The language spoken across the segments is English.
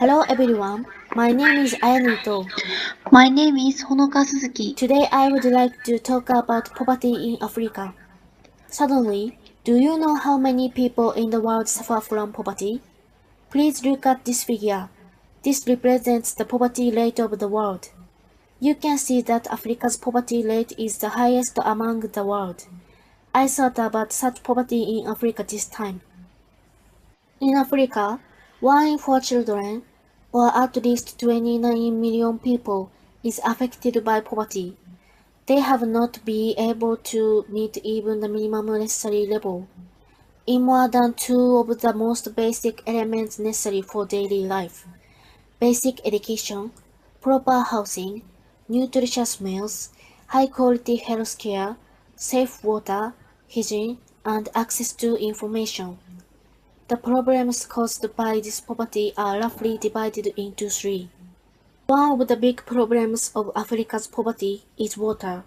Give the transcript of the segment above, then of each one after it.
Hello everyone, my name is Ayane. My name is Honoka Suzuki. Today I would like to talk about poverty in Africa. Suddenly, do you know how many people in the world suffer from poverty? Please look at this figure. This represents the poverty rate of the world. You can see that Africa's poverty rate is the highest among the world. I thought about such poverty in Africa this time. In Africa, 1 in 4 children, or at least 29 million people, is affected by poverty. They have not been able to meet even the minimum necessary level in more than two of the most basic elements necessary for daily life: basic education, proper housing, nutritious meals, high-quality healthcare, safe water, hygiene, and access to information. The problems caused by this poverty are roughly divided into three. One of the big problems of Africa's poverty is water.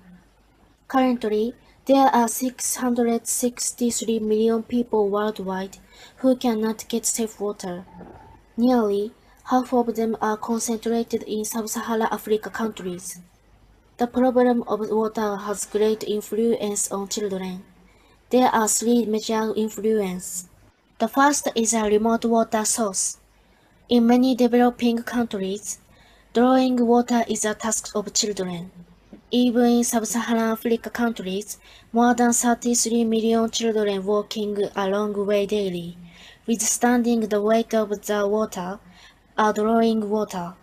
Currently, there are 663 million people worldwide who cannot get safe water. Nearly half of them are concentrated in sub-Saharan Africa countries. The problem of water has great influence on children. There are three major influences. The first is a remote water source. In many developing countries, drawing water is a task of children. Even in sub-Saharan Africa countries, more than 33 million children walking a long way daily, withstanding the weight of the water, are drawing water.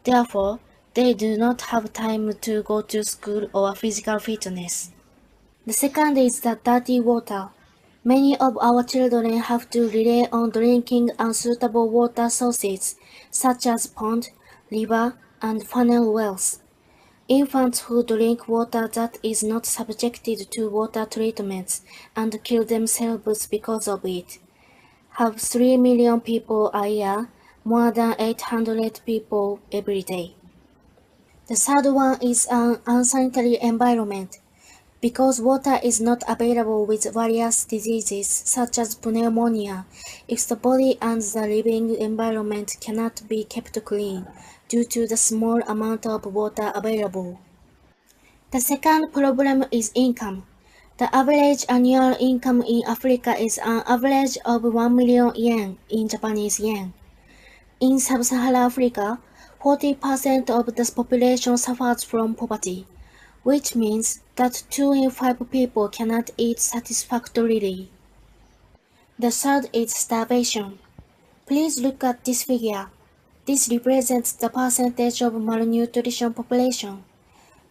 Therefore, they do not have time to go to school or physical fitness. The second is the dirty water. Many of our children have to rely on drinking unsuitable water sources, such as pond, river, and funnel wells. Infants who drink water that is not subjected to water treatments and kill themselves because of it have 3 million people a year, more than 800 people every day. The third one is an unsanitary environment. Because water is not available with various diseases such as pneumonia, if the body and the living environment cannot be kept clean due to the small amount of water available. The second problem is income. The average annual income in Africa is an average of 1 million yen in Japanese yen. In sub-Saharan Africa, 40% of the population suffers from poverty, which means that 2 in 5 people cannot eat satisfactorily. The third is starvation. Please look at this figure. This represents the percentage of malnutrition population.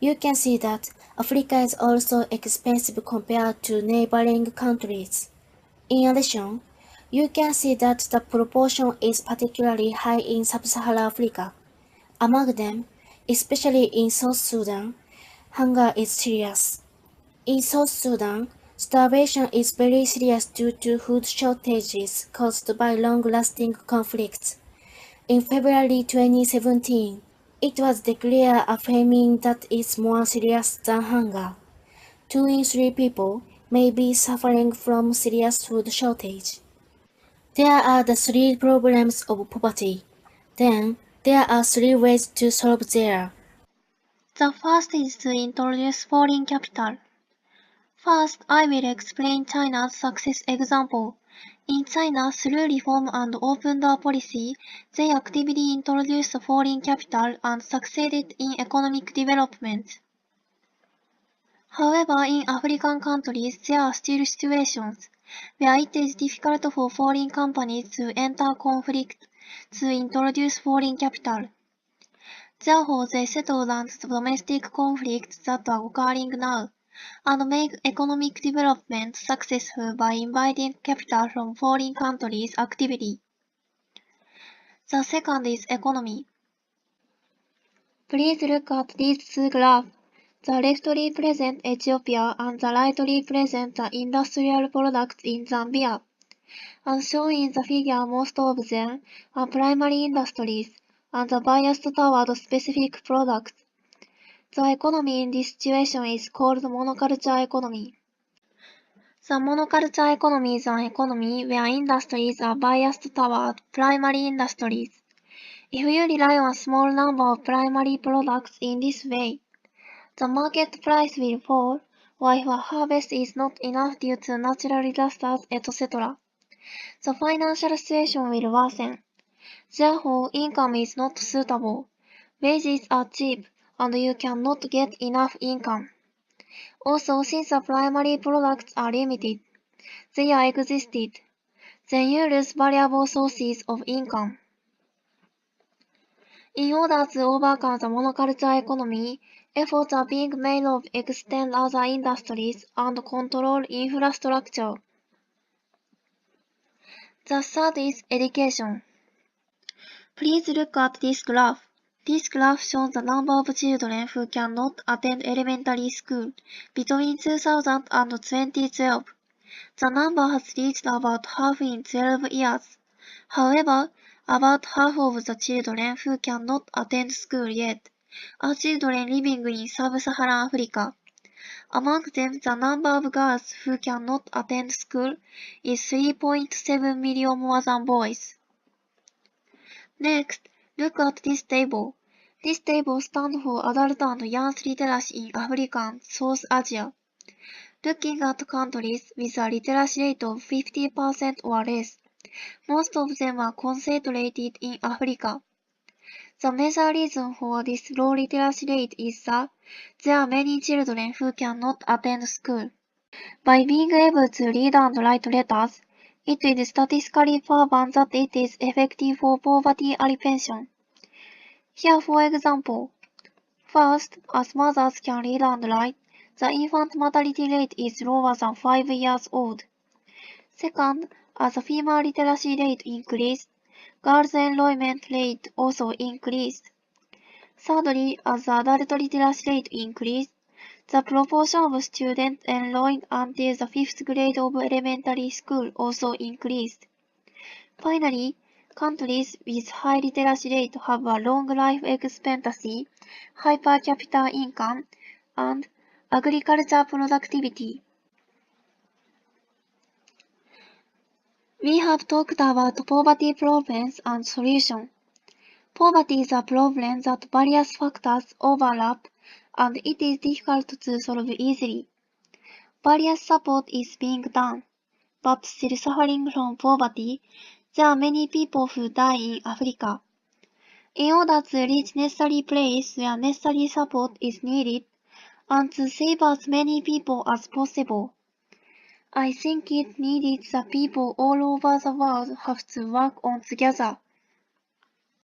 You can see that Africa is also expensive compared to neighboring countries. In addition, you can see that the proportion is particularly high in sub-Saharan Africa. Among them, especially in South Sudan, hunger is serious. In South Sudan, starvation is very serious due to food shortages caused by long-lasting conflicts. In February 2017, it was declared a famine that is more serious than hunger. 2 in 3 people may be suffering from serious food shortage. There are the 3 problems of poverty. Then, there are 3 ways to solve them. The first is to introduce foreign capital. First, I will explain China's success example. In China, through reform and open door policy, they actively introduced foreign capital and succeeded in economic development. However, in African countries, there are still situations where it is difficult for foreign companies to enter conflict to introduce foreign capital. Therefore, they settle down the domestic conflicts that are occurring now, and make economic development successful by inviting capital from foreign countries actively. The second is economy. Please look at these two graphs. The left represents Ethiopia and the right represents the industrial products in Zambia. As shown in the figure, most of them are primary industries and are biased toward specific products. The economy in this situation is called monoculture economy. The monoculture economy is an economy where industries are biased toward primary industries. If you rely on a small number of primary products in this way, the market price will fall, or if a harvest is not enough due to natural disasters, etc., the financial situation will worsen. Therefore, income is not suitable. Wages are cheap, and you cannot get enough income. Also, since the primary products are limited, they are existed, then you lose valuable sources of income. In order to overcome the monoculture economy, efforts are being made to extend other industries and control infrastructure. The third is education. Please look at this graph. This graph shows the number of children who cannot attend elementary school between 2000 and 2012. The number has reached about half in 12 years. However, about half of the children who cannot attend school yet are children living in sub-Saharan Africa. Among them, the number of girls who cannot attend school is 3.7 million more than boys. Next, look at this table. This table stands for adult and young literacy in Africa and South Asia. Looking at countries with a literacy rate of 50% or less, most of them are concentrated in Africa. The major reason for this low literacy rate is that there are many children who cannot attend school. By being able to read and write letters, it is statistically proven that it is effective for poverty alleviation. Here, for example, first, as mothers can read and write, the infant mortality rate is lower than 5 years old. Second, as the female literacy rate increased, girls' enrollment rate also increased. Thirdly, as the adult literacy rate increased, the proportion of students enrolled until the 5th grade of elementary school also increased. Finally, countries with high literacy rate have a long life expectancy, high per capita income, and agriculture productivity. We have talked about poverty problems and solutions. Poverty is a problem that various factors overlap, and it is difficult to solve easily. Various support is being done, but still suffering from poverty, there are many people who die in Africa. In order to reach necessary place where necessary support is needed, and to save as many people as possible, I think it needed that people all over the world have to work on together.